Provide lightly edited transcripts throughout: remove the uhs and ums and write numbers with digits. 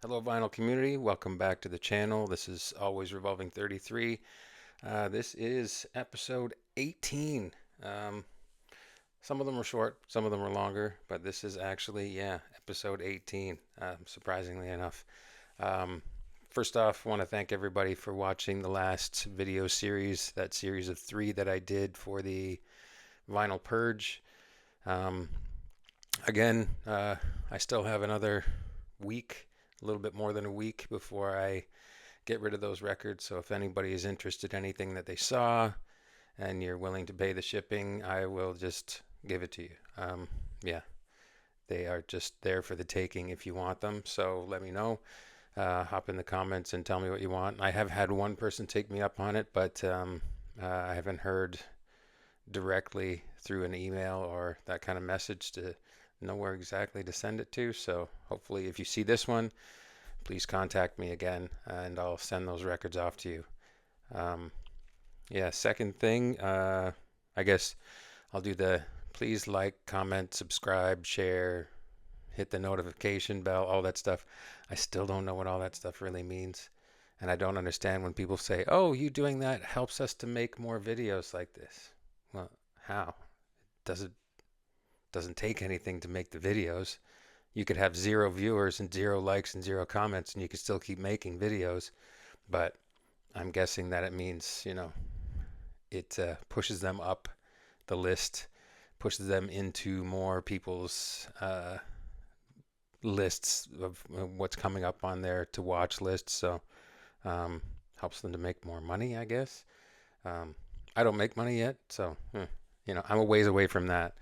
Hello, vinyl community. Welcome back to the channel. This is Always Revolving 33. This is episode 18. Um, some of them are short, some of them are longer, but this is actually, episode 18, surprisingly enough. Um, First off, I want to thank everybody for watching the last video series, that series of three that I did for the vinyl purge. Um, again, I still have another week, a little bit more than a week before I get rid of those records. So if anybody is interested in anything that they saw and you're willing to pay the shipping, I will just give it to you. Yeah, they are just there for the taking if you want them. So let me know. Hop in the comments and tell me what you want. I have had one person take me up on it, but I haven't heard directly through an email or that kind of message to know where exactly to send it to. So hopefully, if you see this one, please contact me again and I'll send those records off to you. Um, yeah, second thing, I guess I'll do the please like, comment, subscribe, share, hit the notification bell, all that stuff. I still don't know what all that stuff really means. And I don't understand when people say, oh, you doing that helps us to make more videos like this. Well, how? Does it doesn't take anything to make the videos. You could have zero viewers and zero likes and zero comments and you could still keep making videos. But I'm guessing that it means, it pushes them up the list, pushes them into more people's lists of what's coming up on their to watch lists. So um, helps them to make more money, I guess. Um, I don't make money yet, so I'm a ways away from that.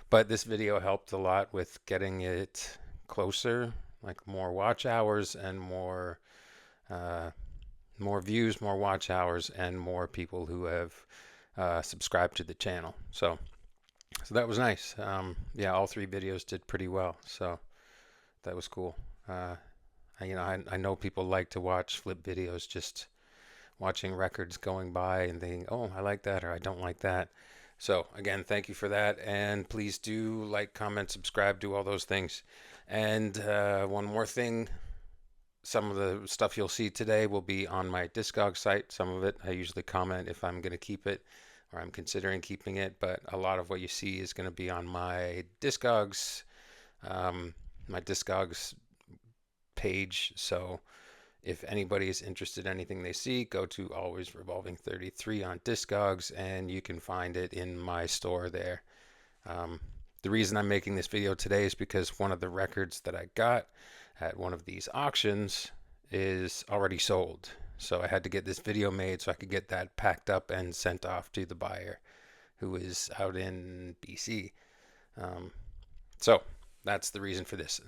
But this video helped a lot with getting it closer, like more watch hours and uh, more views, more watch hours, and more people who have subscribed to the channel. So that was nice. Yeah, all three videos did pretty well. So that was cool. Uh, I know people like to watch flip videos, just watching records going by and thinking, oh, I like that or I don't like that. So again, thank you for that. And please do like, comment, subscribe, do all those things. And one more thing, some of the stuff you'll see today will be on my Discog site. Some of it I usually comment if I'm going to keep it or I'm considering keeping it, but a lot of what you see is going to be on um, my Discogs page. So if anybody is interested in anything they see, go to Always Revolving 33 on Discogs and you can find it in my store there. Um, the reason I'm making this video today is because one of the records that I got at one of these auctions is already sold. So I had to get this video made so I could get that packed up and sent off to the buyer who is out in BC. Um, so that's the reason for this.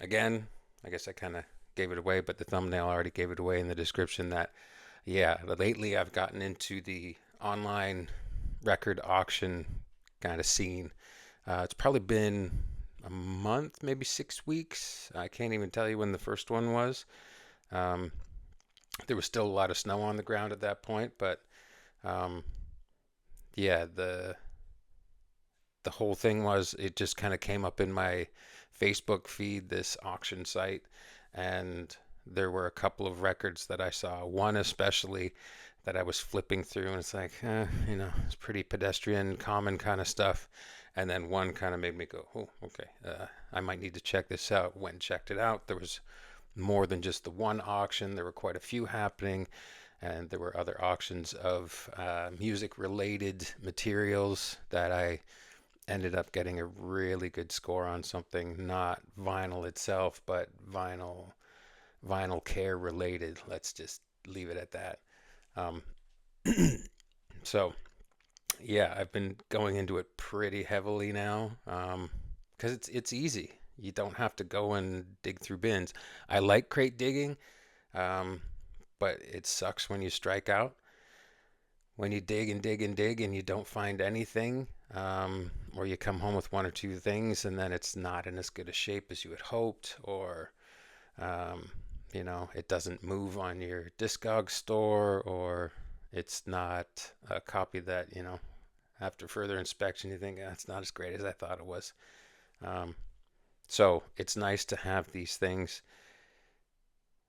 Again, I guess I kind of gave it away, but the thumbnail already gave it away in the description that, yeah, lately I've gotten into the online record auction kind of scene. It's probably been a month, maybe 6 weeks. I can't even tell you when the first one was. Um, there was still a lot of snow on the ground at that point, but um, yeah, the whole thing was it just kind of came up in my Facebook feed, this auction site, and there were a couple of records that I saw. One especially that I was flipping through, and it's like, it's pretty pedestrian, common kind of stuff. And then one kind of made me go, oh, okay, I might need to check this out. Went and checked it out. There was more than just the one auction. There were quite a few happening, and there were other auctions of music-related materials that I ended up getting a really good score on something, not vinyl itself, but vinyl care related. Let's just leave it at that. Um, so yeah, I've been going into it pretty heavily now because it's easy. You don't have to go and dig through bins. I like crate digging, um, but it sucks when you strike out. When you dig and dig and dig and you don't find anything, or you come home with one or two things and then it's not in as good a shape as you had hoped, or um, it doesn't move on your Discog store, or it's not a copy that, after further inspection, you think, it's not as great as I thought it was. Um, so it's nice to have these things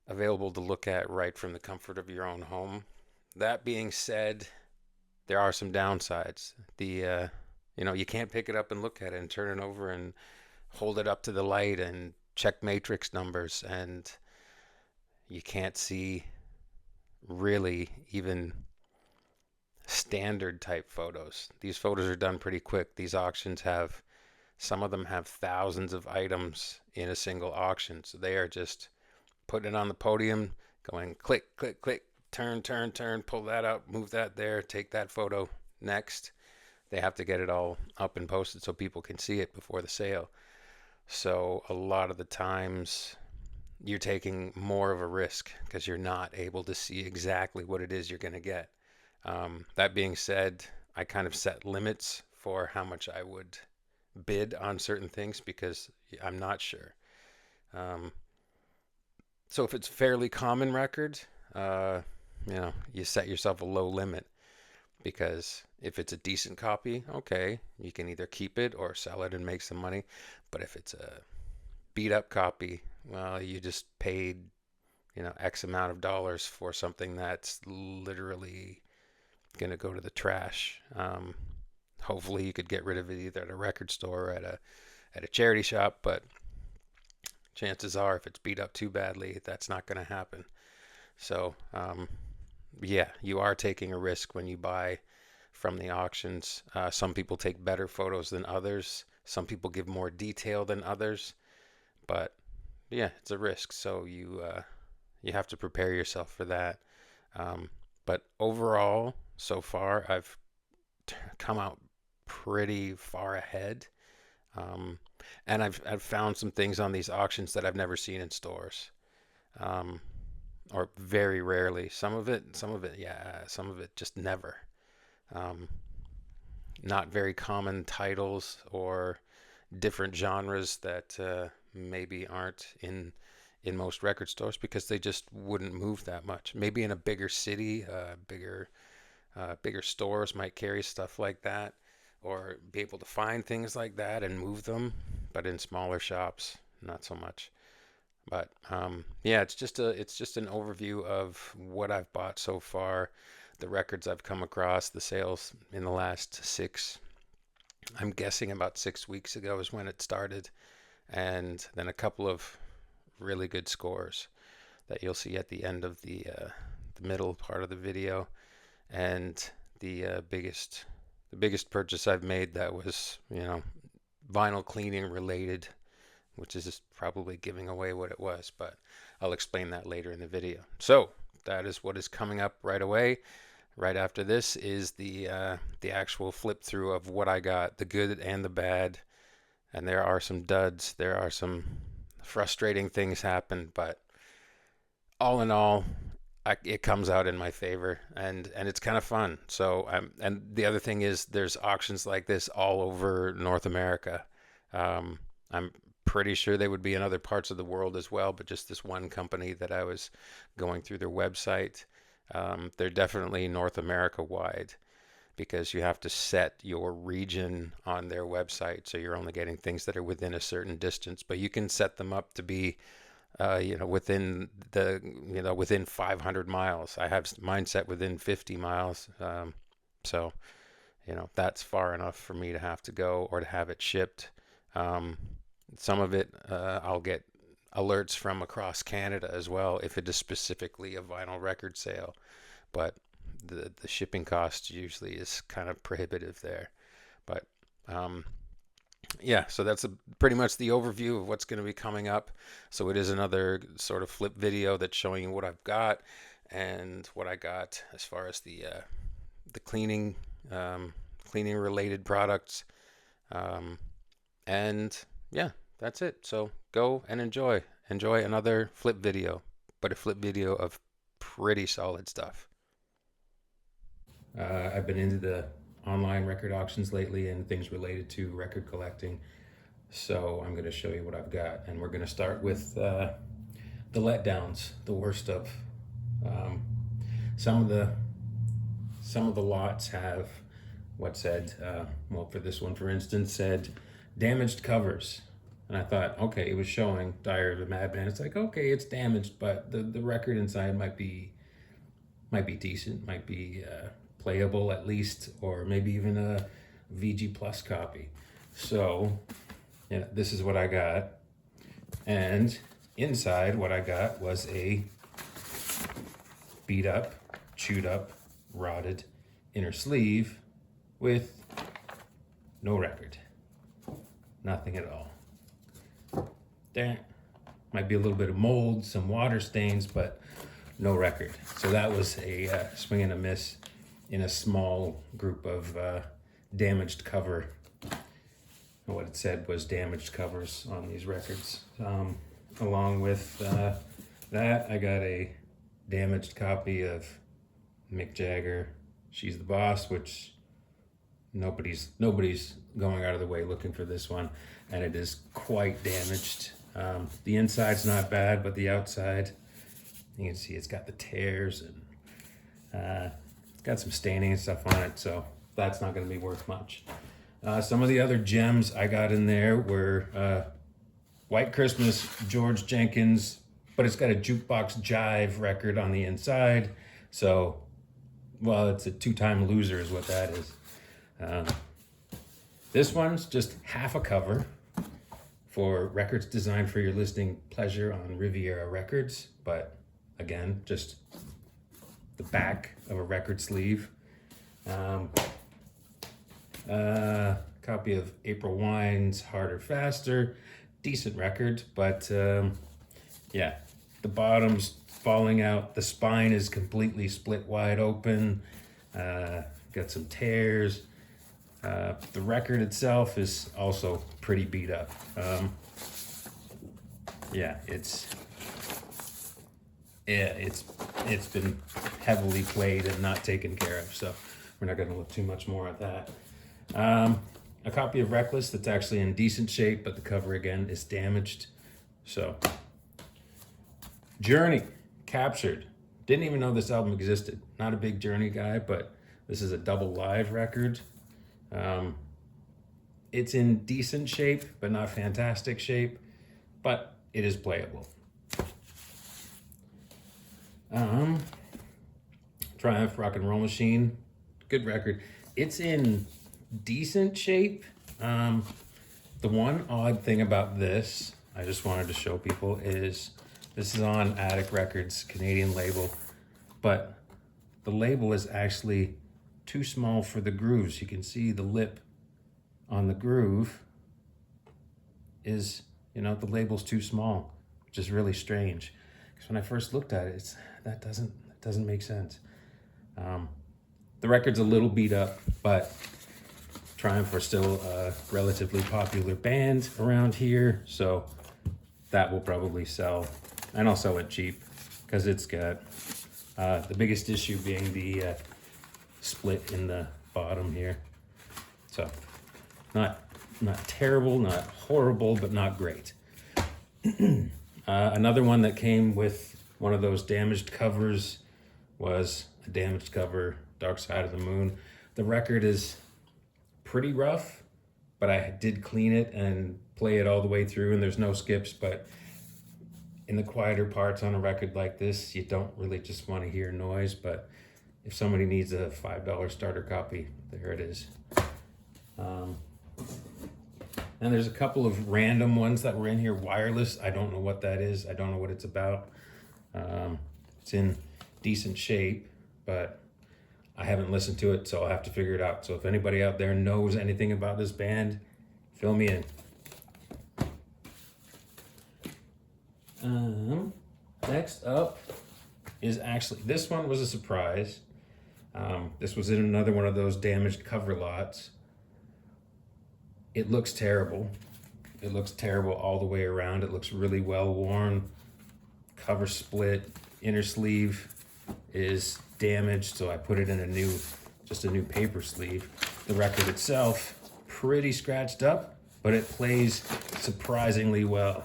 available to look at right from the comfort of your own home. That being said, there are some downsides. You can't pick it up and look at it and turn it over and hold it up to the light and check matrix numbers, and you can't see really even standard type photos. These photos are done pretty quick. These auctions have, some of them have thousands of items in a single auction. So they are just putting it on the podium, going click, click, click, turn, turn, turn, pull that up, move that there, take that photo, next. They have to get it all up and posted so people can see it before the sale. So a lot of the times you're taking more of a risk because you're not able to see exactly what it is you're going to get. That being said, I kind of set limits for how much I would bid on certain things because I'm not sure. Um, so if it's fairly common record, uh, you set yourself a low limit, because if it's a decent copy, okay, you can either keep it or sell it and make some money. But if it's a beat up copy, well, you just paid, X amount of dollars for something that's literally going to go to the trash. Hopefully, you could get rid of it either at a record store or at a charity shop, but chances are, if it's beat up too badly, that's not going to happen. So, yeah, you are taking a risk when you buy from the auctions. Some people take better photos than others. Some people give more detail than others, but yeah, it's a risk. So you have to prepare yourself for that. Um, but overall, so far, I've come out pretty far ahead. Um, and I've found some things on these auctions that I've never seen in stores, um, or very rarely. Some of it, yeah, some of it just never. Um, Not very common titles or different genres that maybe aren't in most record stores because they just wouldn't move that much. Maybe in a bigger city, bigger stores might carry stuff like that or be able to find things like that and move them, but in smaller shops, not so much. But yeah, it's just an overview of what I've bought so far, the records I've come across, the sales in the last I'm guessing about 6 weeks ago is when it started, and then a couple of really good scores that you'll see at the end of the middle part of the video, and the biggest purchase I've made that was vinyl cleaning related, which is just probably giving away what it was, but I'll explain that later in the video. So that is what is coming up right away. Right after this is the actual flip through of what I got, the good and the bad. And there are some duds, there are some frustrating things happen, but all in all, it comes out in my favor, and it's kind of fun. So and the other thing is there's auctions like this all over North America. I'm pretty sure they would be in other parts of the world as well, but just this one company that I was going through their website, they're definitely North America wide because you have to set your region on their website, so you're only getting things that are within a certain distance, but you can set them up to be within 500 miles. I have mine set within 50 miles. So, that's far enough for me to have to go or to have it shipped. Um, some of it, I'll get alerts from across Canada as well if it is specifically a vinyl record sale. But the shipping cost usually is kind of prohibitive there. But um, yeah, so that's pretty much the overview of what's going to be coming up. So it is another sort of flip video that's showing you what I've got and what I got as far as the cleaning related products. Um, and yeah, that's it. So go and enjoy another flip video, but a flip video of pretty solid stuff. I've been into the online record auctions lately and things related to record collecting. So I'm going to show you what I've got, and we're going to start with the letdowns, the worst of. Um, some of the some of the lots have what said, well, for this one, for instance, said damaged covers. And I thought, okay, it was showing Diary of a Madman. It's like, okay, it's damaged, but the record inside might be decent, might be playable at least, or maybe even a VG Plus copy. So, yeah, this is what I got. And inside, what I got was a beat up, chewed up, rotted inner sleeve with no record. Nothing at all. There might be a little bit of mold, some water stains, but no record. So that was a swing and a miss in a small group of damaged cover. What it said was damaged covers on these records. Along with that, I got a damaged copy of Mick Jagger, She's the Boss, which nobody's going out of the way looking for this one, and it is quite damaged. The inside's not bad, but the outside, you can see it's got the tears and it's got some staining and stuff on it, so that's not going to be worth much. Some of the other gems I got in there were White Christmas, George Jenkins, but it's got a Jukebox Jive record on the inside. So, well, it's a two-time loser is what that is. This one's just half a cover for records designed for your listening pleasure on Riviera Records. But again, just the back of a record sleeve. Copy of April Wine's Harder Faster. Decent record, but yeah, the bottom's falling out. The spine is completely split wide open. Got some tears. The record itself is also pretty beat up. Yeah, it's been heavily played and not taken care of, so we're not going to look too much more at that. A copy of Reckless that's actually in decent shape, but the cover again is damaged. So, Journey, Captured. Didn't even know this album existed. Not a big Journey guy, but this is a double live record. It's in decent shape, but not fantastic shape, but it is playable. Triumph Rock and Roll Machine, good record. It's in decent shape. The one odd thing about this, I just wanted to show people, is this is on Attic Records, Canadian label, but the label is actually too small for the grooves. You can see the lip on the groove is, the label's too small, which is really strange. Because when I first looked at it, that doesn't make sense. The record's a little beat up, but Triumph are still a relatively popular band around here, so that will probably sell, and I'll sell it cheap because it's got the biggest issue being the split in the bottom here. So not terrible, not horrible, but not great. Another one that came with one of those damaged covers was a damaged cover, Dark Side of the Moon. The record is pretty rough, but I did clean it and play it all the way through, and there's no skips. But in the quieter parts on a record like this, you don't really just want to hear noise. But if somebody needs a $5 starter copy, there it is. And there's a couple of random ones that were in here. Wireless, I don't know what that is. I don't know what it's about. It's in decent shape, but I haven't listened to it, so I'll have to figure it out. So if anybody out there knows anything about this band, fill me in. Next up is actually, this one was a surprise. This was in another one of those damaged cover lots. It looks terrible. It looks terrible all the way around. It looks really well worn. Cover split. Inner sleeve is damaged, so I put it in a new paper sleeve. The record itself, pretty scratched up, but it plays surprisingly well.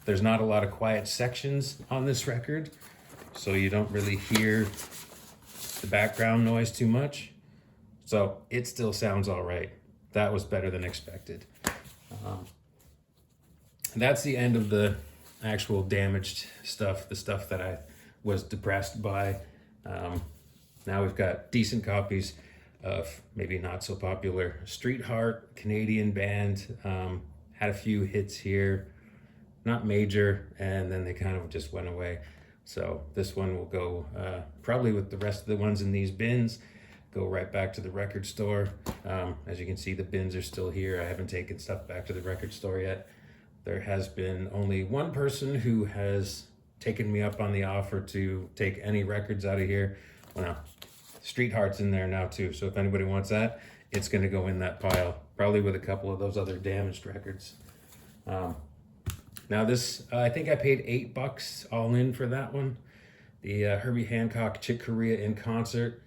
There's not a lot of quiet sections on this record, so you don't really hear the background noise too much. So it still sounds all right. That was better than expected. that's the end of the actual damaged stuff, the stuff that I was depressed by. Now we've got decent copies of maybe not so popular Street Heart, Canadian band. Had a few hits here, not major, and then they kind of just went away. So this one will go probably with the rest of the ones in these bins, go right back to the record store. As you can see, the bins are still here. I haven't taken stuff back to the record store yet. There has been only one person who has taken me up on the offer to take any records out of here. Well, Street Heart's in there now too, so if anybody wants that, it's going to go in that pile, probably with a couple of those other damaged records. Now this, I think I paid $8 all in for that one. The Herbie Hancock Chick Corea in concert.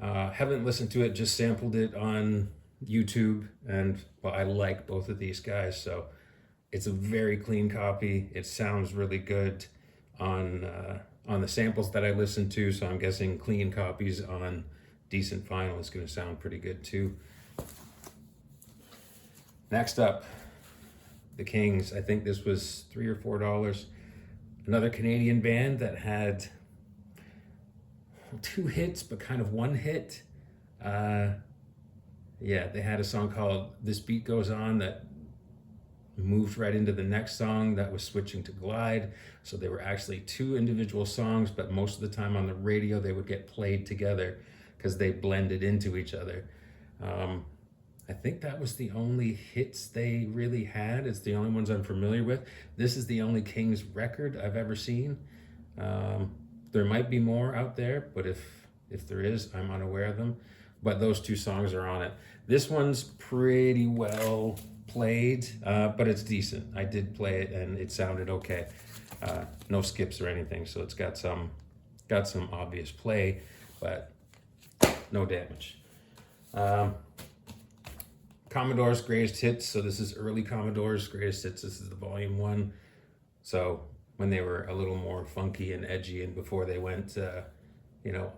Haven't listened to it, just sampled it on YouTube, and well, I like both of these guys, so it's a very clean copy. It sounds really good on the samples that I listened to, so I'm guessing clean copies on decent vinyl is going to sound pretty good too. Next up, the Kings. I think this was $3 or $4. Another Canadian band that had 2 hits, but kind of one hit. Yeah, they had a song called This Beat Goes On that moved right into the next song that was switching to Glide. So they were actually 2 individual songs, but most of the time on the radio they would get played together because they blended into each other. I think that was the only hits they really had. It's the only ones I'm familiar with. This is the only Kings record I've ever seen. There might be more out there, but if there is, I'm unaware of them. But those 2 songs are on it. This one's pretty well played, but it's decent. I did play it and it sounded okay. No skips or anything, so it's got some obvious play, but no damage. Commodore's Greatest Hits. So this is early Commodore's Greatest Hits. This is the volume 1. So when they were a little more funky and edgy, and before they went,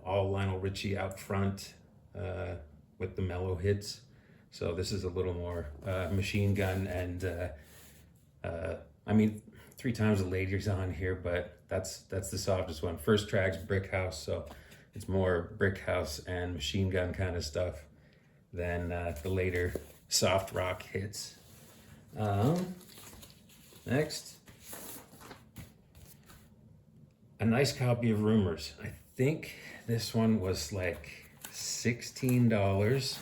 all Lionel Richie out front with the mellow hits. So this is a little more Machine Gun, and 3 Times a Lady's on here, but that's the softest one. First track's Brick House, so it's more Brick House and Machine Gun kind of stuff than the later soft rock hits. Next, a nice copy of Rumors. I think this one was like $16.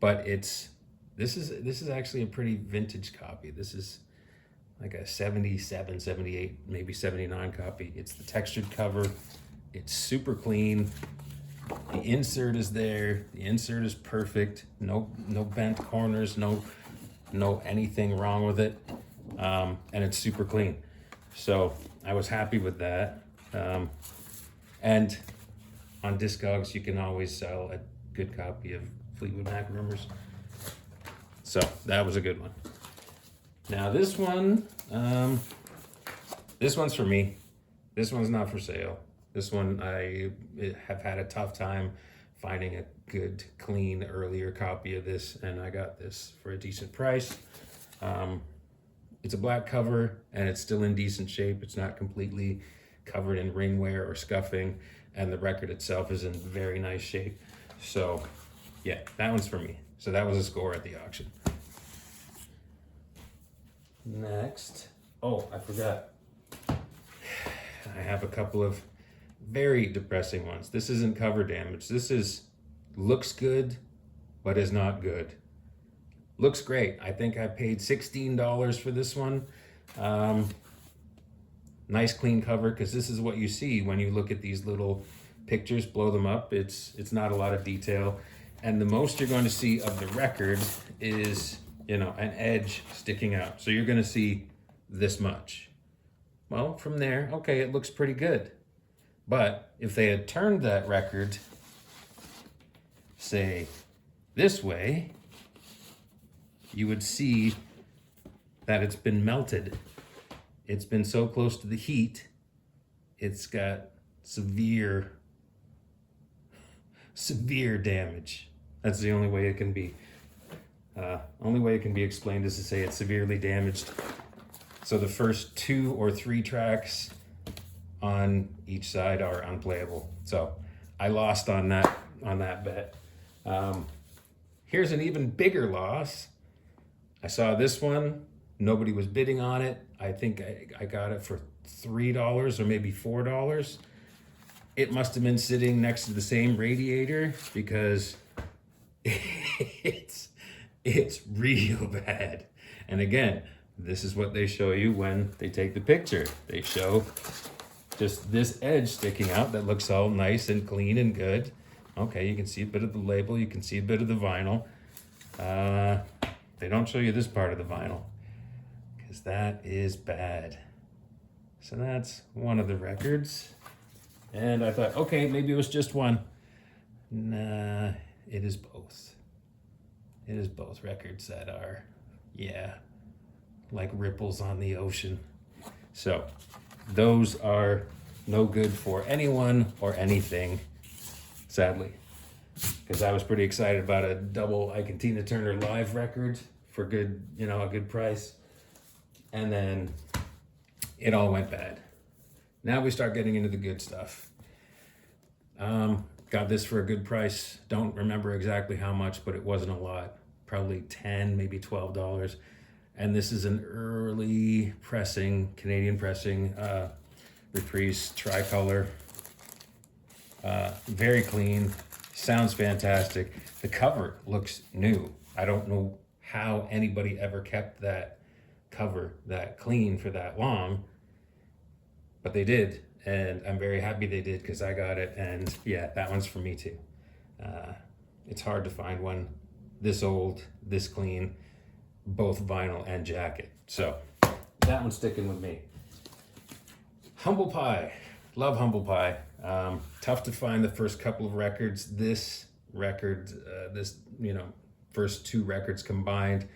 But this is actually a pretty vintage copy. This is like a 77, 78, maybe 79 copy. It's the textured cover. It's super clean. The insert is there. The insert is perfect. No bent corners, no anything wrong with it. And it's super clean. So I was happy with that. And on Discogs, you can always sell a good copy of Fleetwood Mac Rumors. So that was a good one. Now this one's for me. This one's not for sale. This one I have had a tough time finding a good, clean, earlier copy of this, and I got this for a decent price. It's a black cover, and it's still in decent shape. It's not completely covered in ring wear or scuffing, and the record itself is in very nice shape. So yeah, that one's for me. So that was a score at the auction. Next, I forgot. I have a couple of very depressing ones. This isn't cover damage. This looks good, but is not good. Looks great. I think I paid $16 for this one. Nice clean cover, because this is what you see when you look at these little pictures, blow them up. It's not a lot of detail. And the most you're going to see of the record is, an edge sticking out. So you're going to see this much. Well, from there, okay, it looks pretty good. But if they had turned that record, say, this way, you would see that it's been melted. It's been so close to the heat, it's got severe damage. That's the only way it can be. Only way it can be explained is to say it's severely damaged. So the first 2 or 3 tracks on each side are unplayable. So I lost on that bet. Here's an even bigger loss. I saw this one. Nobody was bidding on it. I think I got it for $3 or maybe $4. It must have been sitting next to the same radiator because it's real bad. And again, this is what they show you when they take the picture. They show just this edge sticking out that looks all nice and clean and good. Okay, you can see a bit of the label, you can see a bit of the vinyl. They don't show you this part of the vinyl because that is bad. So that's one of the records. And I thought, okay, maybe it was just one. Nah, it is both. It is both records that are, yeah, like ripples on the ocean. So those are no good for anyone or anything, sadly. Because I was pretty excited about a double Ike Tina Turner live record for good, a good price. And then it all went bad. Now we start getting into the good stuff. Got this for a good price. Don't remember exactly how much, but it wasn't a lot. Probably $10, maybe $12. And this is an early pressing, Canadian pressing, Reprise tricolor. Very clean, sounds fantastic. The cover looks new. I don't know how anybody ever kept that cover that clean for that long, but they did. And I'm very happy they did because I got it. And yeah, that one's for me too. It's hard to find one this old, this clean, both vinyl and jacket. So that one's sticking with me. Humble Pie. Love Humble Pie. Tough to find the first couple of records. This record, first 2 records combined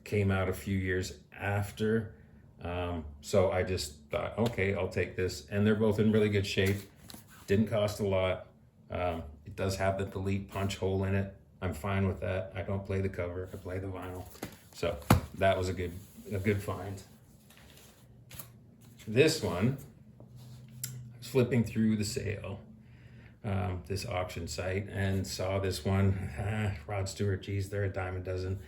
came out a few years after. So I just thought, okay, I'll take this. And they're both in really good shape. Didn't cost a lot. It does have the delete punch hole in it. I'm fine with that. I don't play the cover. I play the vinyl. So that was a good find. This one, I was flipping through the sale, this auction site, and saw this one. Rod Stewart, geez, they're a dime a dozen.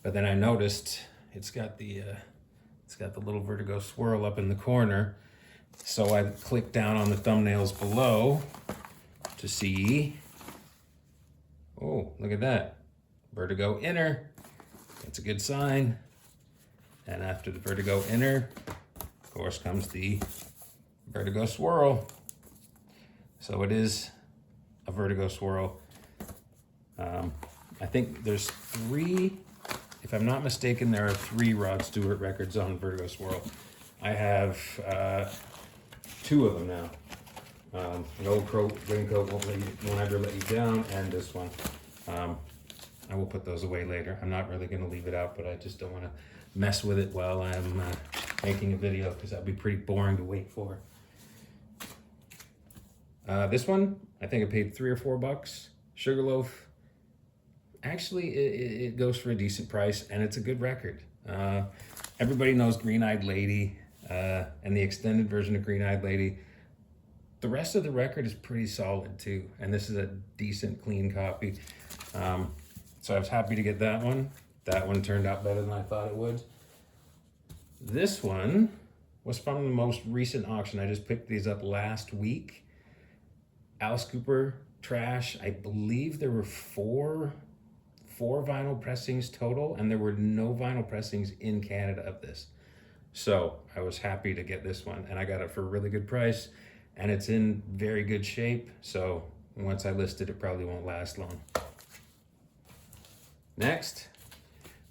But then I noticed it's got the little Vertigo swirl up in the corner. So I clicked down on the thumbnails below to see. Oh, look at that. Vertigo inner. That's a good sign. And after the Vertigo inner, of course, comes the Vertigo swirl. So it is a Vertigo swirl. I think there's 3, if I'm not mistaken, there are 3 Rod Stewart records on Vertigo swirl. I have 2 of them now. An old raincoat won't ever let you down, and this one. I will put those away later. I'm not really going to leave it out, but I just don't want to mess with it while I'm making a video because that'd be pretty boring to wait for. This one, I think I paid $3 or $4. Sugarloaf. Actually, it goes for a decent price, and it's a good record. Everybody knows Green Eyed Lady and the extended version of Green Eyed Lady. The rest of the record is pretty solid too, and this is a decent, clean copy. So I was happy to get that one. That one turned out better than I thought it would. This one was from the most recent auction. I just picked these up last week. Alice Cooper Trash. I believe there were four vinyl pressings total, and there were no vinyl pressings in Canada of this. So I was happy to get this one, and I got it for a really good price, and it's in very good shape. So once I list it, it probably won't last long. Next,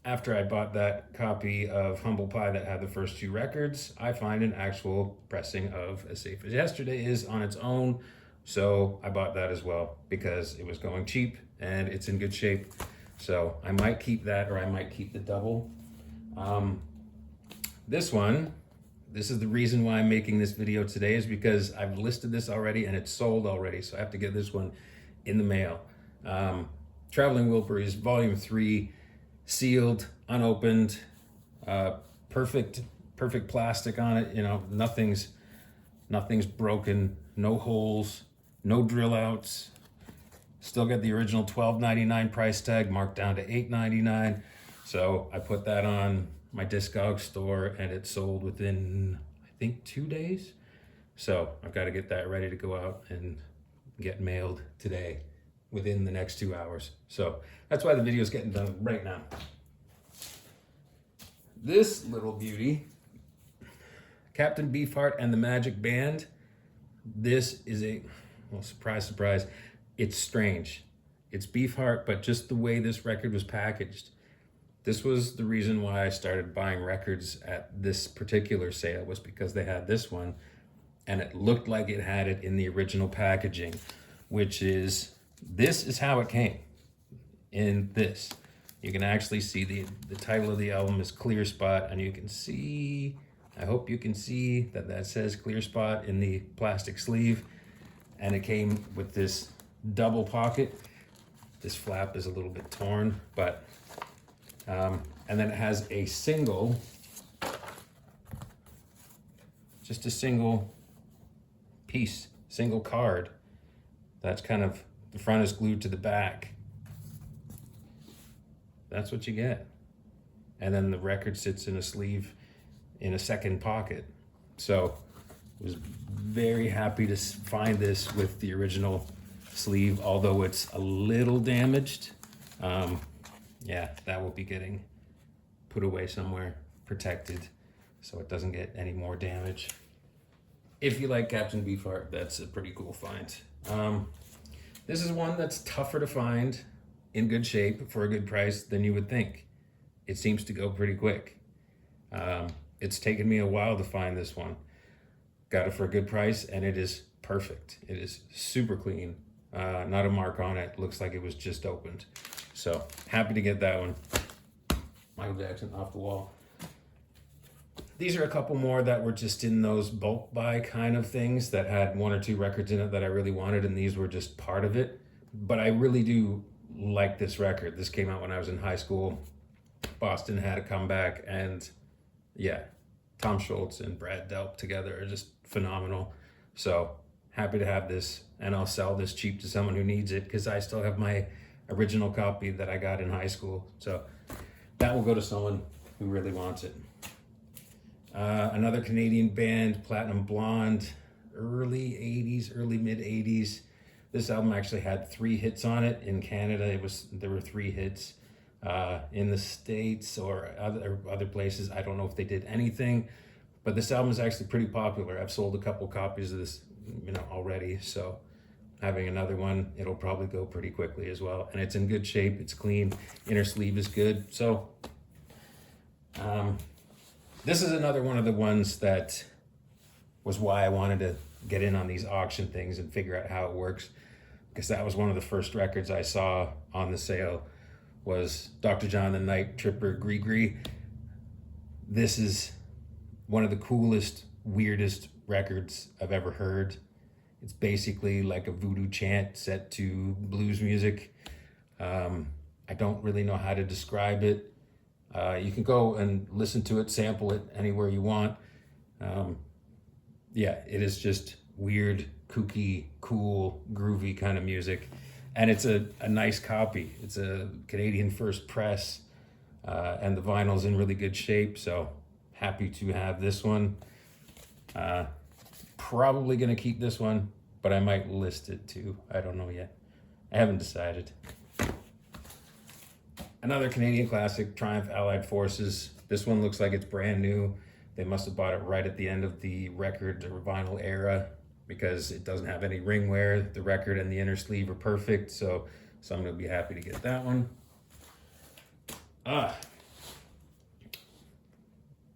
after I bought that copy of Humble Pie that had the first 2 records, I find an actual pressing of As Safe as Yesterday is on its own. So I bought that as well because it was going cheap and it's in good shape. So I might keep that, or I might keep the double. This is the reason why I'm making this video today, is because I've listed this already and it's sold already. So I have to get this one in the mail. Traveling Wilburys Volume 3. sealed, unopened, uh, perfect, perfect plastic on it. You know, nothing's broken, no holes, no drill outs. Still got the original $12.99 price tag marked down to $8.99. So I put that on my Discog store and it sold within, I think, 2 days. So I've got to get that ready to go out and get mailed today within the next 2 hours. So that's why the video is getting done right now. This little beauty, Captain Beefheart and the Magic Band. This is well, surprise, surprise, it's strange. It's Beefheart, but just the way this record was packaged. This was the reason why I started buying records at this particular sale, was because they had this one and it looked like it had it in the original packaging, which is, this is how it came in this. You can actually see the title of the album is Clear Spot, and you can see, I hope you can see that says Clear Spot in the plastic sleeve, and it came with this double pocket. This flap is a little bit torn, but and then it has a single, just a single piece, single card. That's kind of, the front is glued to the back. That's what you get. And then the record sits in a sleeve in a second pocket. So I was very happy to find this with the original sleeve, although it's a little damaged. Yeah, that will be getting put away somewhere, protected, so it doesn't get any more damage. If you like Captain Beefheart, that's a pretty cool find. This is one that's tougher to find in good shape for a good price than you would think. It seems to go pretty quick. It's taken me a while to find this one. Got it for a good price, and it is perfect. It is super clean. Not a mark on it. Looks like it was just opened. So happy to get that one. Michael Jackson, Off the Wall. These are a couple more that were just in those bulk buy kind of things that had one or two records in it that I really wanted, and these were just part of it. But I really do like this record. This came out when I was in high school. Boston had a comeback, and yeah, Tom Schultz and Brad Delp together are just phenomenal. So happy to have this, and I'll sell this cheap to someone who needs it, because I still have my original copy that I got in high school. So that will go to someone who really wants it. Another Canadian band, Platinum Blonde, early 80s, early mid 80s. This album actually had 3 hits on it. In Canada, there were 3 hits. In the States or other places, I don't know if they did anything, but this album is actually pretty popular. I've sold a couple copies of this, already. So having another one, it'll probably go pretty quickly as well. And it's in good shape. It's clean. Inner sleeve is good. So, this is another one of the ones that was why I wanted to get in on these auction things and figure out how it works, because that was one of the first records I saw on the sale, was Dr. John the Night Tripper Gree. This is one of the coolest, weirdest records I've ever heard. It's basically like a voodoo chant set to blues music. I don't really know how to describe it. You can go and listen to it, sample it anywhere you want. Yeah, it is just weird, kooky, cool, groovy kind of music. And it's a nice copy. It's a Canadian first press, and the vinyl's in really good shape. So happy to have this one. Probably gonna keep this one, but I might list it too. I don't know yet. I haven't decided. Another Canadian classic, Triumph Allied Forces. This one looks like it's brand new. They must have bought it right at the end of the record or vinyl era, because it doesn't have any ring wear. The record and the inner sleeve are perfect, so I'm gonna be happy to get that one.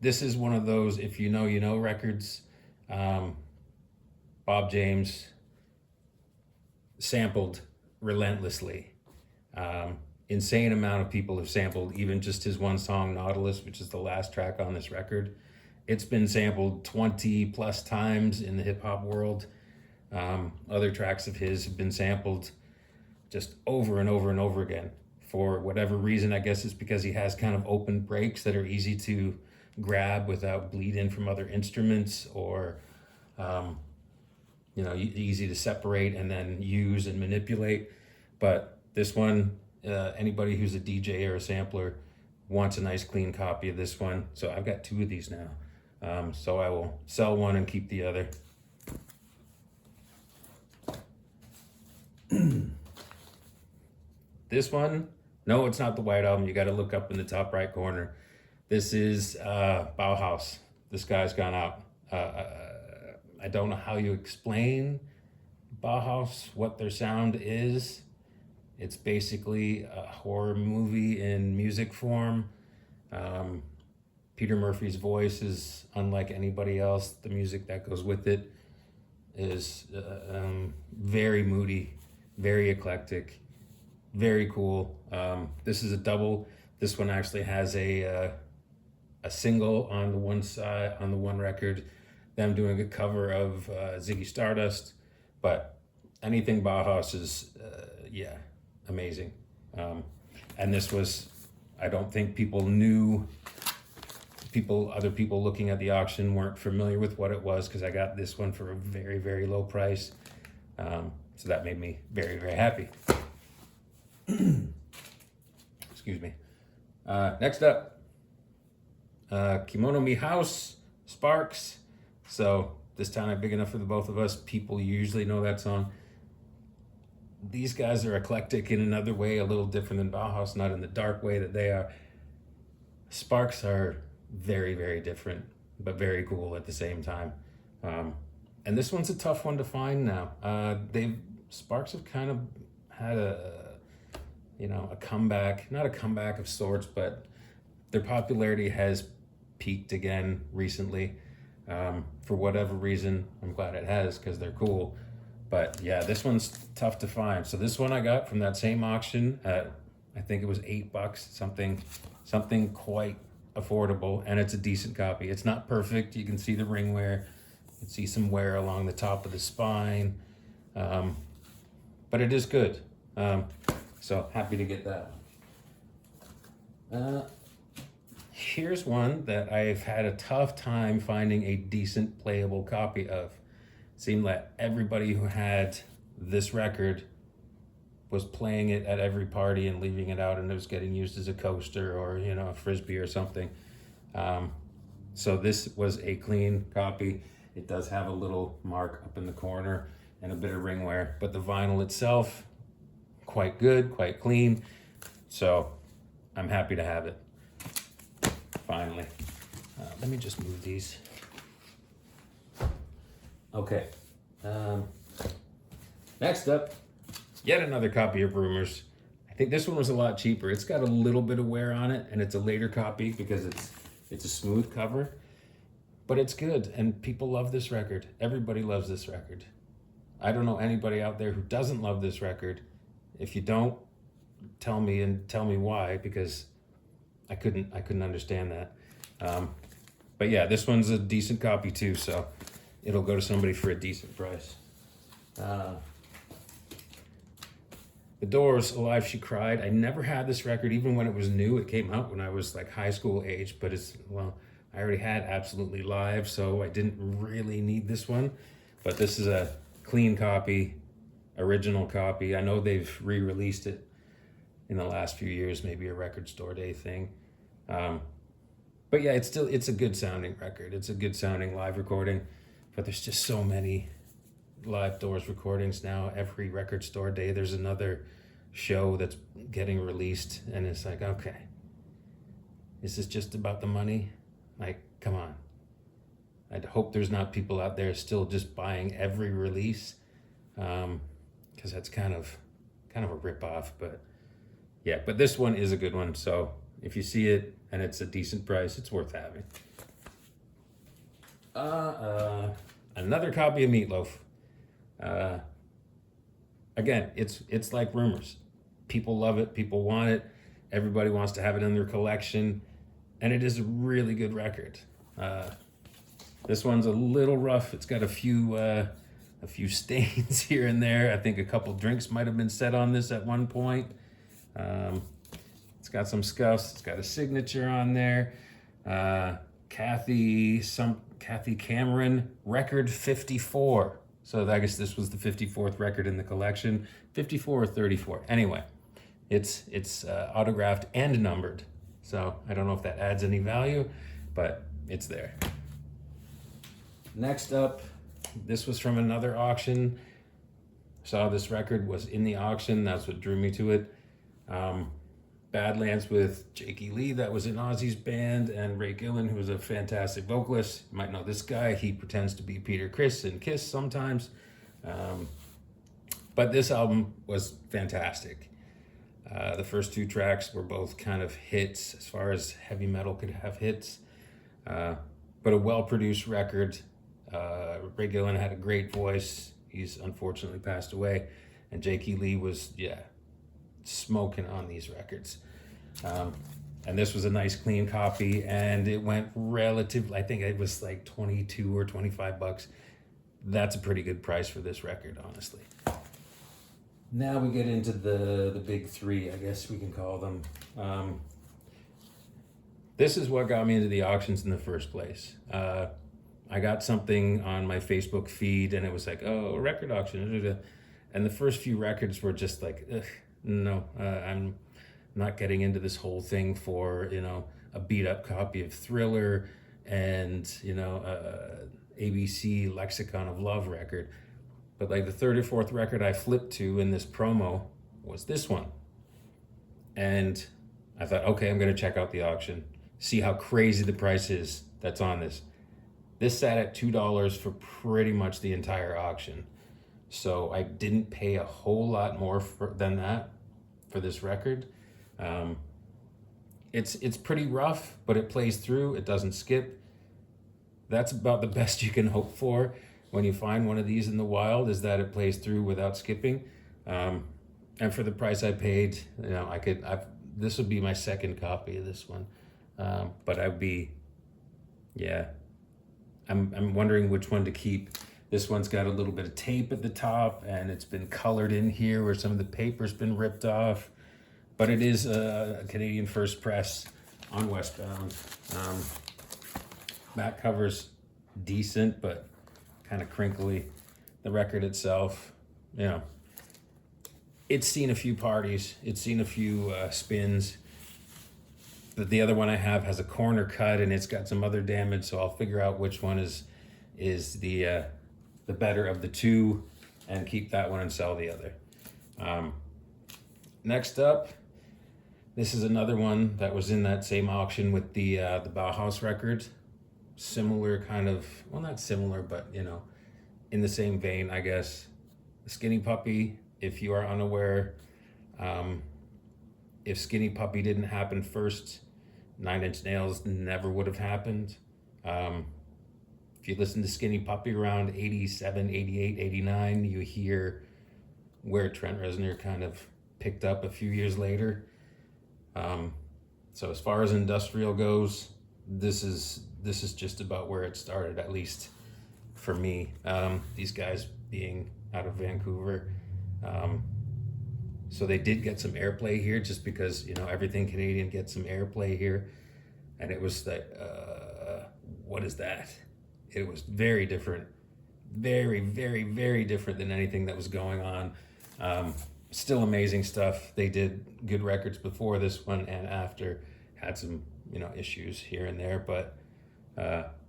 This is one of those if you know, you know records. Bob James sampled relentlessly. Insane amount of people have sampled even just his one song, Nautilus, which is the last track on this record. It's been sampled 20 plus times in the hip hop world. Other tracks of his have been sampled just over and over and over again. for whatever reason. I guess it's because he has kind of open breaks that are easy to grab without bleed in from other instruments, or um, easy to separate and then use and manipulate. But this one, anybody who's a DJ or a sampler wants a nice clean copy of this one. So I've got two of these now. So I will sell one and keep the other. This one, no, it's not the White Album. You got to look up in the top right corner. This is Bauhaus. This guy's gone out. I don't know how you explain Bauhaus, what their sound is. It's basically a horror movie in music form. Peter Murphy's voice is unlike anybody else. The music that goes with it is very moody, very eclectic, very cool. This is a double. This one actually has a single on the one side, on the one record, them doing a cover of Ziggy Stardust. But anything Bauhaus is, amazing. And this was, I don't think people knew, other people looking at the auction weren't familiar with what it was, because I got this one for a very, very low price. So that made me very, very happy. Excuse me. Next up, Kimono Me House, Sparks. So This Town Ain't Big Enough for the Both of Us. People usually know that song. These guys are eclectic in another way, a little different than Bauhaus, not in the dark way that they are. Sparks are very, very different, but very cool at the same time. And this one's a tough one to find now. Sparks have kind of had a comeback, not a comeback of sorts, but their popularity has peaked again recently. For whatever reason, I'm glad it has, because they're cool. But yeah, this one's tough to find. So this one I got from that same auction at, I think it was $8, something quite affordable, and it's a decent copy. It's not perfect. You can see the ring wear, you can see some wear along the top of the spine, but it is good. So happy to get that. Here's one that I've had a tough time finding a decent playable copy of. It seemed that everybody who had this record was playing it at every party and leaving it out, and it was getting used as a coaster or a frisbee or something. So this was a clean copy. It does have a little mark up in the corner and a bit of ring wear, but the vinyl itself, quite good, quite clean. So I'm happy to have it. Finally. Let me just move these. Okay. Next up, yet another copy of Rumors. I think this one was a lot cheaper. It's got a little bit of wear on it, and it's a later copy because it's a smooth cover, but it's good, and people love this record. Everybody loves this record. I don't know anybody out there who doesn't love this record. If you don't, tell me why, because I couldn't understand that. But yeah, this one's a decent copy too, so it'll go to somebody for a decent price. The Doors, Alive She Cried. I never had this record, even when it was new. It came out when I was like high school age, but I already had Absolutely Live, so I didn't really need this one. But this is a clean copy, original copy. I know they've re-released it in the last few years, maybe a record store day thing. But yeah, it's a good sounding record. It's a good sounding live recording, but there's just so many live Doors recordings now. Every record store day, there's another show that's getting released, and it's like, okay, is this just about the money? Like, come on. I'd hope there's not people out there still just buying every release, because that's kind of a rip-off. But yeah, but this one is a good one, so if you see it and it's a decent price, it's worth having. Another copy of Meatloaf. Again, it's like Rumors. People love it, people want it, everybody wants to have it in their collection, and it is a really good record. This one's a little rough. It's got a few stains here and there. I think a couple drinks might have been set on this at one point. It's got some scuffs. It's got a signature on there. Uh, Kathy Cameron record 54. So I guess this was the 54th record in the collection. 54 or 34. Anyway, it's autographed and numbered. So I don't know if that adds any value, but it's there. Next up, this was from another auction. Saw this record was in the auction. That's what drew me to it. Badlands with Jakey Lee, that was in Ozzy's band, and Ray Gillen, who was a fantastic vocalist. You might know this guy. He pretends to be Peter Criss in Kiss sometimes. But this album was fantastic. The first two tracks were both kind of hits as far as heavy metal could have hits. But a well-produced record. Ray Gillen had a great voice. He's unfortunately passed away. And Jakey Lee was, smoking on these records. And this was a nice clean copy, and it went relatively, I think it was like 22 or 25 bucks. That's a pretty good price for this record, honestly. Now we get into the big three, I guess we can call them. This is what got me into the auctions in the first place. I got something on my Facebook feed, and it was like, oh, record auction. And the first few records were just like, ugh, no, I'm not getting into this whole thing for, a beat up copy of Thriller and, ABC Lexicon of Love record. But like the third or fourth record I flipped to in this promo was this one. And I thought, okay, I'm going to check out the auction, see how crazy the price is that's on this. This sat at $2 for pretty much the entire auction. So I didn't pay a whole lot more than that for this record. It's pretty rough, but it plays through. It doesn't skip. That's about the best you can hope for when you find one of these in the wild, is that it plays through without skipping. And for the price I paid, this would be my second copy of this one. But I'm wondering which one to keep. This one's got a little bit of tape at the top, and it's been colored in here where some of the paper's been ripped off. But it is a Canadian first press on Westbound. Back cover's decent, but kind of crinkly. The record itself, it's seen a few parties. It's seen a few spins. But the other one I have has a corner cut, and it's got some other damage, so I'll figure out which one is the better of the two and keep that one and sell the other. Next up, this is another one that was in that same auction with the Bauhaus record. Similar kind of, well, not similar, but in the same vein, I guess. Skinny Puppy, if you are unaware, if Skinny Puppy didn't happen first, Nine Inch Nails never would have happened. If you listen to Skinny Puppy around 87, 88, 89, you hear where Trent Reznor kind of picked up a few years later. So as far as industrial goes, this is just about where it started, at least for me. These guys being out of Vancouver. So they did get some airplay here, just because, everything Canadian gets some airplay here. And it was like, what is that? It was very different. Very, very, very different than anything that was going on. Still amazing stuff. They did good records before this one and after. Had some, issues here and there, but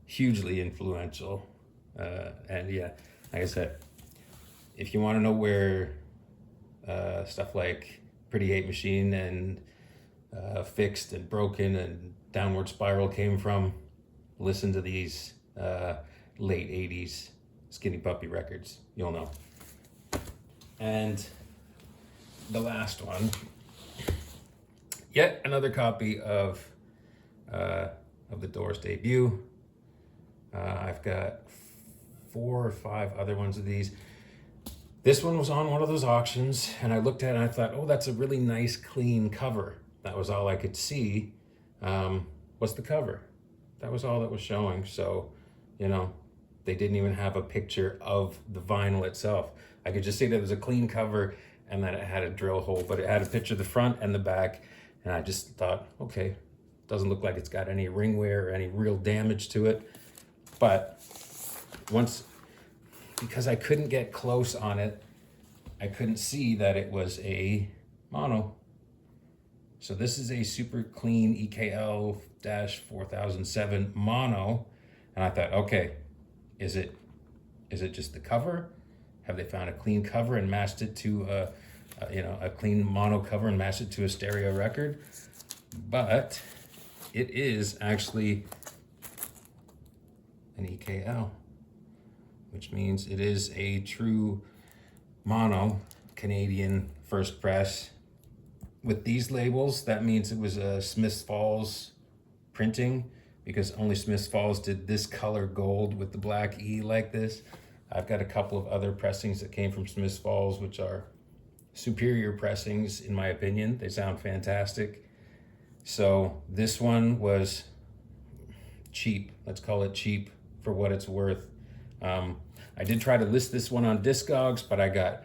hugely influential. And yeah, like I said, if you want to know where stuff like Pretty Hate Machine and Fixed and Broken and Downward Spiral came from, listen to these late 80s Skinny Puppy records. You'll know. And the last one, yet another copy of the Doors debut. I've got 4 or 5 other ones of these. This one was on one of those auctions, and I looked at it and I thought, oh, that's a really nice, clean cover. That was all I could see. What's the cover? That was all that was showing. So, they didn't even have a picture of the vinyl itself. I could just see that it was a clean cover and that it had a drill hole, but it had a picture of the front and the back. And I just thought, okay, doesn't look like it's got any ring wear or any real damage to it. But once, because I couldn't get close on it, I couldn't see that it was a mono. So this is a super clean EKL-4007 mono. And I thought, okay, is it just the cover? Have they found a clean cover and matched it to a clean mono cover and matched it to a stereo record? But it is actually an EKL, which means it is a true mono Canadian first press. With these labels, that means it was a Smiths Falls printing, because only Smiths Falls did this color gold with the black E like this. I've got a couple of other pressings that came from Smiths Falls, which are superior pressings in my opinion. They sound fantastic. So this one was cheap. Let's call it cheap for what it's worth. I did try to list this one on Discogs, but I got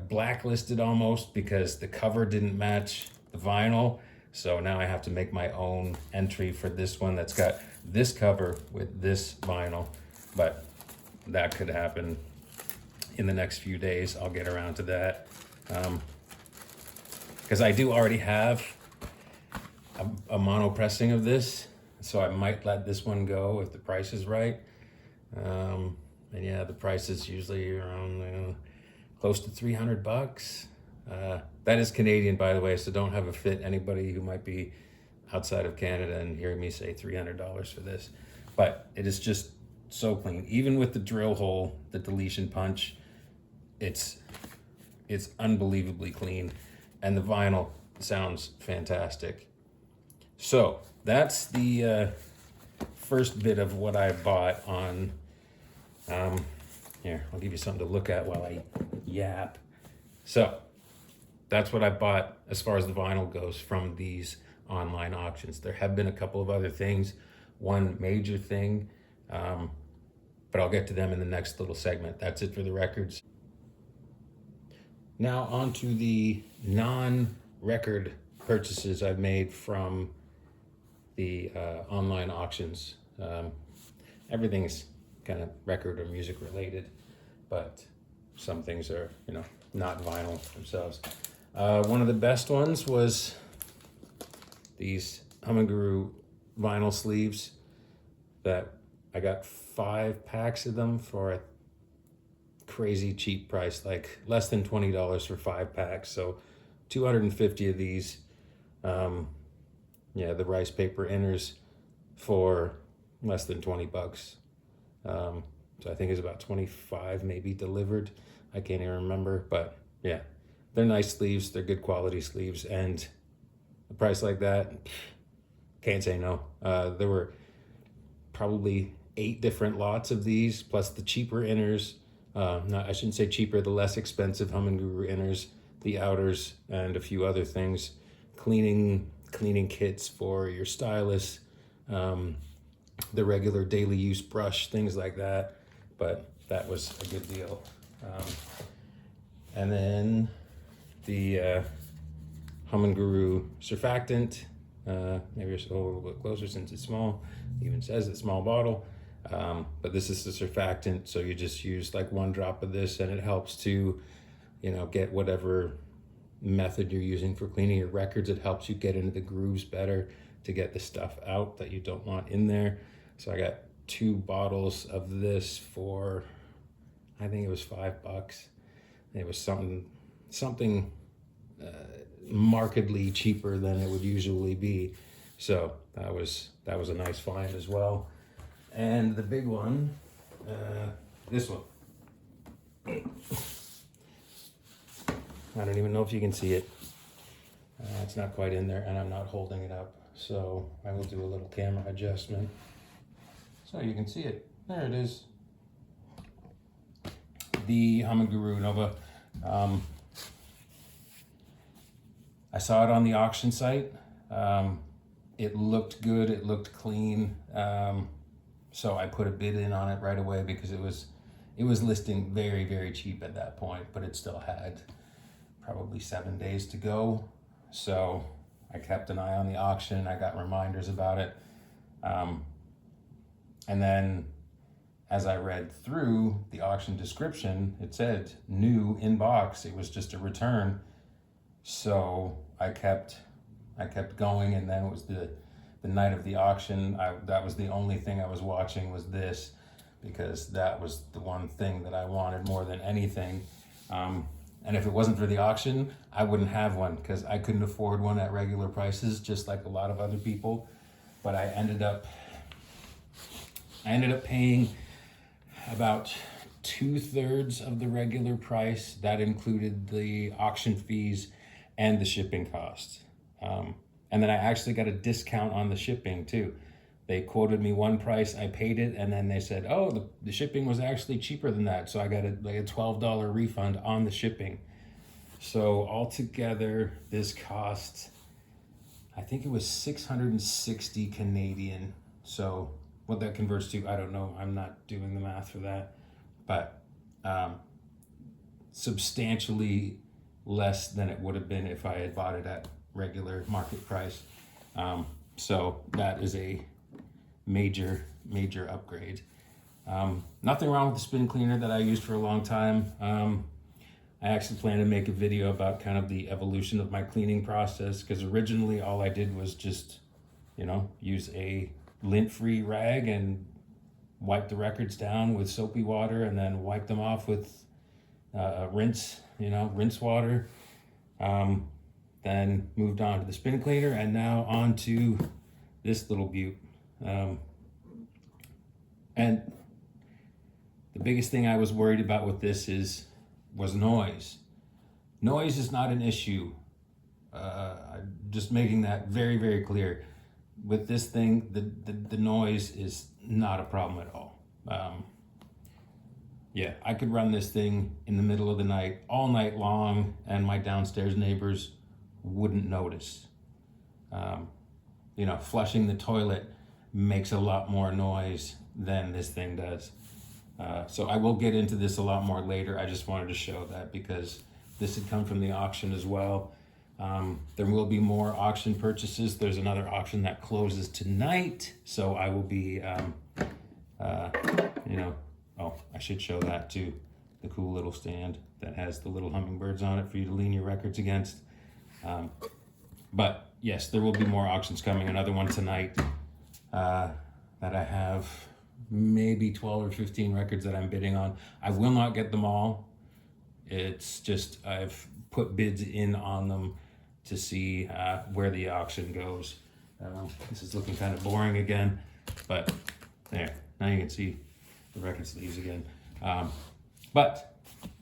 blacklisted almost because the cover didn't match the vinyl. So now I have to make my own entry for this one that's got this cover with this vinyl. But that could happen in the next few days. I'll get around to that. Because I do already have a mono pressing of this. So I might let this one go if the price is right. And yeah, the price is usually around close to $300. That is Canadian, by the way, so don't have a fit anybody who might be outside of Canada and hearing me say $300 for this. But it is just so clean. Even with the drill hole, the deletion punch, it's unbelievably clean. And the vinyl sounds fantastic. So that's the first bit of what I bought on, here, I'll give you something to look at while I yap. So that's what I bought as far as the vinyl goes from these online auctions. There have been a couple of other things, one major thing, but I'll get to them in the next little segment. That's it for the records. Now on to the non-record purchases I've made from the online auctions. Everything's kind of record or music related, but some things are, not vinyl themselves. One of the best ones was these Hummingaroo vinyl sleeves that I got 5 packs of them for a crazy cheap price, like less than $20 for 5 packs. So 250 of these. The rice paper inners for less than $20. So I think it's about 25 maybe delivered. I can't even remember, but yeah, they're nice sleeves. They're good quality sleeves, and a price like that, can't say no. There were probably 8 different lots of these, plus the cheaper inners. I shouldn't say cheaper, the less expensive Hummingaroo inners, the outers, and a few other things. Cleaning kits for your stylus, the regular daily use brush, things like that. But that was a good deal. And then the Hummingaroo surfactant. Maybe it's a little bit closer since it's small. It even says it's small bottle. But this is the surfactant, so you just use like 1 drop of this, and it helps to, get whatever method you're using for cleaning your records. It helps you get into the grooves better to get the stuff out that you don't want in there. So I got 2 bottles of this for, I think it was $5. It was something markedly cheaper than it would usually be. So that was a nice find as well. And the big one, this one. I don't even know if you can see it. It's not quite in there, and I'm not holding it up. So I will do a little camera adjustment so you can see it. There it is. The Hummingaroo Nova. I saw it on the auction site. It looked good. It looked clean. So I put a bid in on it right away because it was listing very, very cheap at that point, but it still had probably 7 days to go. So I kept an eye on the auction. I got reminders about it. Um, and then as I read through the auction description, it said new in box. It was just a return. So I kept going, and then it was the night of the auction. That was the only thing I was watching was this, because that was the one thing that I wanted more than anything. And if it wasn't for the auction, I wouldn't have one because I couldn't afford one at regular prices, just like a lot of other people. But I ended up paying about 2/3 of the regular price. That included the auction fees and the shipping costs. And then I actually got a discount on the shipping too. They quoted me one price, I paid it, and then they said, "Oh, the shipping was actually cheaper than that." So I got a $12 refund on the shipping. So altogether, this cost, I think it was 660 Canadian. So what that converts to, I don't know. I'm not doing the math for that, but um, substantially less than it would have been if I had bought it at regular market price. So that is a major upgrade. Nothing wrong with the spin cleaner that I used for a long time. I actually plan to make a video about kind of the evolution of my cleaning process, because originally all I did was just, use a lint-free rag and wipe the records down with soapy water and then wipe them off with rinse water. Then moved on to the spin cleaner, and now on to this little beaut. And the biggest thing I was worried about with this was noise. Noise is not an issue. Just making that very clear. With this thing, the noise is not a problem at all. Yeah, I could run this thing in the middle of the night, all night long, and my downstairs neighbors wouldn't notice. Flushing the toilet makes a lot more noise than this thing does. So I will get into this a lot more later. I just wanted to show that because this had come from the auction as well. There will be more auction purchases. There's another auction that closes tonight, so I will be, oh, I should show that too. The cool little stand that has the little hummingbirds on it for you to lean your records against. But yes, there will be more auctions coming. Another one tonight that I have maybe 12 or 15 records that I'm bidding on. I will not get them all. It's just I've put bids in on them to see where the auction goes. This is looking kind of boring again, but there, now you can see the record sleeves again. But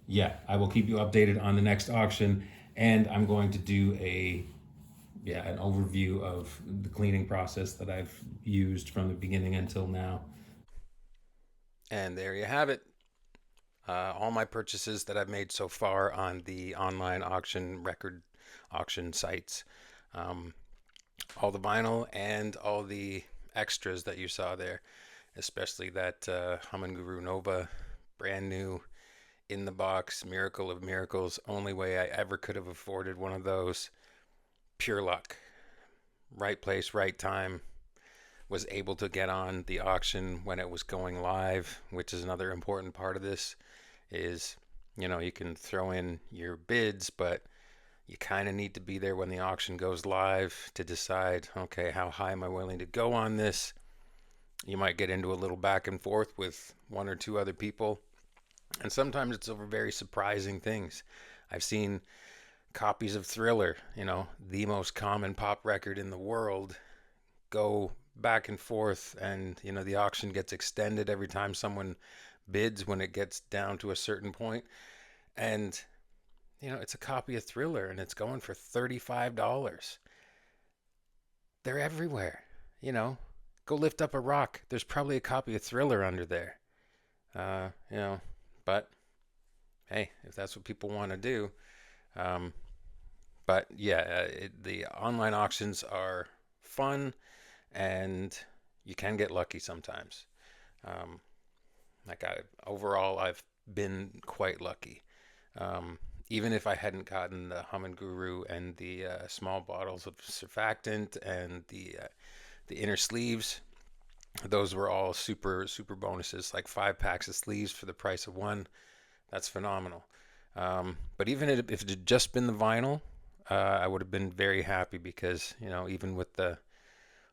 yeah, I will keep you updated on the next auction, and I'm going to do an overview of the cleaning process that I've used from the beginning until now. And there you have it. All my purchases that I've made so far on the online auction record auction sites. Um, all the vinyl and all the extras that you saw there, especially that Humming Guru Nova, brand new in the box, miracle of miracles. Only way I ever could have afforded one of those. Pure luck. Right place, right time. Was able to get on the auction when it was going live, which is another important part of this. Is you can throw in your bids, but you kind of need to be there when the auction goes live to decide, okay, how high am I willing to go on this? You might get into a little back and forth with one or two other people, and sometimes it's over very surprising things. I've seen copies of Thriller, the most common pop record in the world, go back and forth, and the auction gets extended every time someone bids when it gets down to a certain point. And it's a copy of Thriller and it's going for $35. They're everywhere. you know Go lift up a rock, there's probably a copy of Thriller under there. uh you know but hey, if that's what people want to do. um but yeah, the online auctions are fun, and you can get lucky sometimes. um Overall, I've been quite lucky. even if I hadn't gotten the Humming Guru and the small bottles of surfactant and the inner sleeves, those were all super bonuses. Like 5 packs of sleeves for the price of one. That's phenomenal. But even if it had just been the vinyl, I would have been very happy because even with the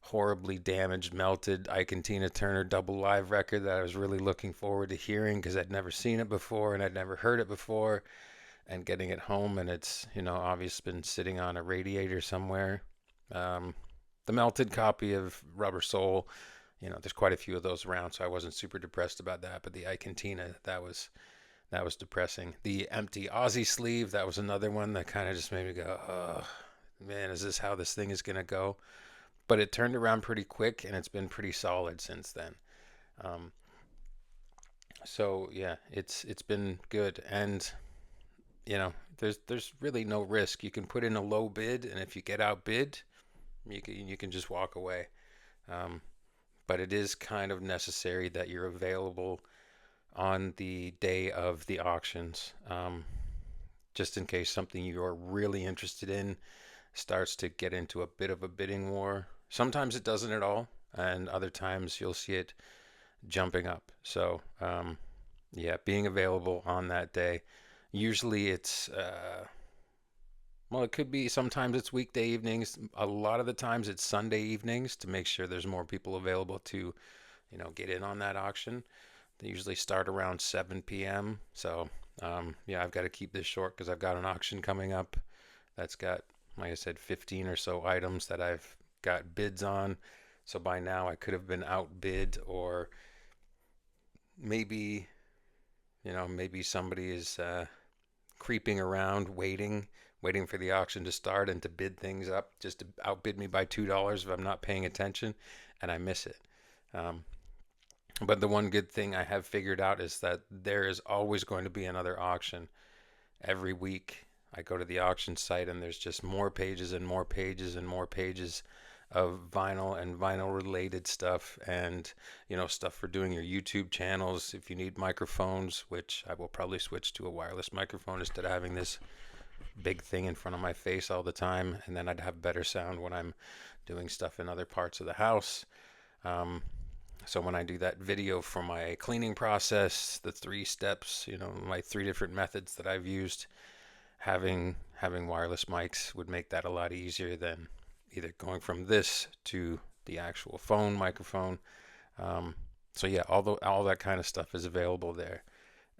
horribly damaged, melted Ike and Tina Turner double live record that I was really looking forward to hearing because I'd never seen it before and I'd never heard it before, and getting it home and it's obviously been sitting on a radiator somewhere. Um, the melted copy of Rubber Soul, there's quite a few of those around, so I wasn't super depressed about that. But the Ike and Tina, that was depressing. The empty Aussie sleeve, that was another one that kind of just made me go, oh man, is this how this thing is gonna go? But it turned around pretty quick and it's been pretty solid since then. Um, so yeah, it's been good, and there's really no risk. You can put in a low bid, and if you get outbid, you can just walk away. Um, but it is kind of necessary that you're available on the day of the auctions, just in case something you're really interested in starts to get into a bit of a bidding war. Sometimes it doesn't at all, and other times you'll see it jumping up. So, yeah, being available on that day. Usually it's, well, it could be sometimes it's weekday evenings. A lot of the times it's Sunday evenings to make sure there's more people available to, get in on that auction. They usually start around 7 p.m. So, yeah, I've got to keep this short because I've got an auction coming up that's got, like I said, 15 or so items that I've got bids on. So by now I could have been outbid, or maybe, maybe somebody is creeping around waiting for the auction to start and to bid things up just to outbid me by $2 if I'm not paying attention and I miss it. Um, but the one good thing I have figured out is that there is always going to be another auction every week. I go to the auction site and there's just more pages and more pages and more pages of vinyl and vinyl related stuff, and stuff for doing your YouTube channels. If you need microphones, which I will probably switch to a wireless microphone instead of having this big thing in front of my face all the time, and then I'd have better sound when I'm doing stuff in other parts of the house. Um, so when I do that video for my cleaning process, the 3 steps, my 3 different methods that I've used, having wireless mics would make that a lot easier than either going from this to the actual phone microphone. Um, so yeah, all that kind of stuff is available there.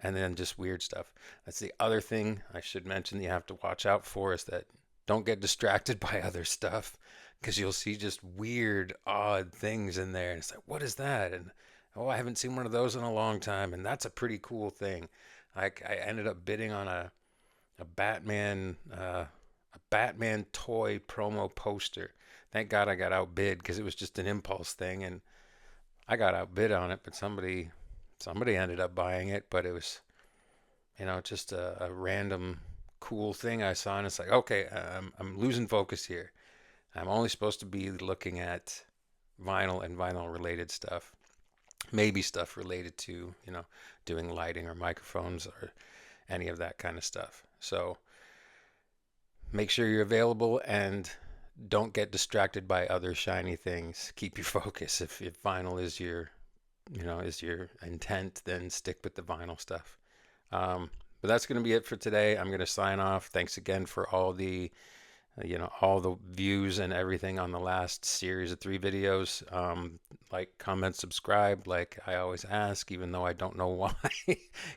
And then just weird stuff. That's the other thing I should mention that you have to watch out for, is that don't get distracted by other stuff, because you'll see just weird, odd things in there. And it's like, what is that? And oh, I haven't seen one of those in a long time. And that's a pretty cool thing. Like I ended up bidding on a Batman a Batman toy promo poster. Thank God I got outbid because it was just an impulse thing, and I got outbid on it. But somebody ended up buying it. But it was just a random cool thing I saw, and it's like, okay, I'm losing focus here. I'm only supposed to be looking at vinyl and vinyl related stuff, maybe stuff related to doing lighting or microphones or any of that kind of stuff. So make sure you're available and don't get distracted by other shiny things. Keep your focus. If vinyl is your intent, then stick with the vinyl stuff. But that's going to be it for today. I'm going to sign off. Thanks again for all the views and everything on the last series of 3 videos. Like, comment, subscribe, like I always ask, even though I don't know why,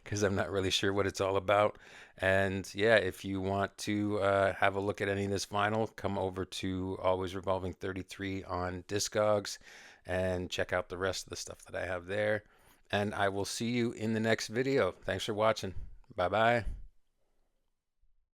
because I'm not really sure what it's all about. And yeah, if you want to have a look at any of this vinyl, come over to Always Revolving 33 on Discogs and check out the rest of the stuff that I have there. And I will see you in the next video. Thanks for watching. Bye bye.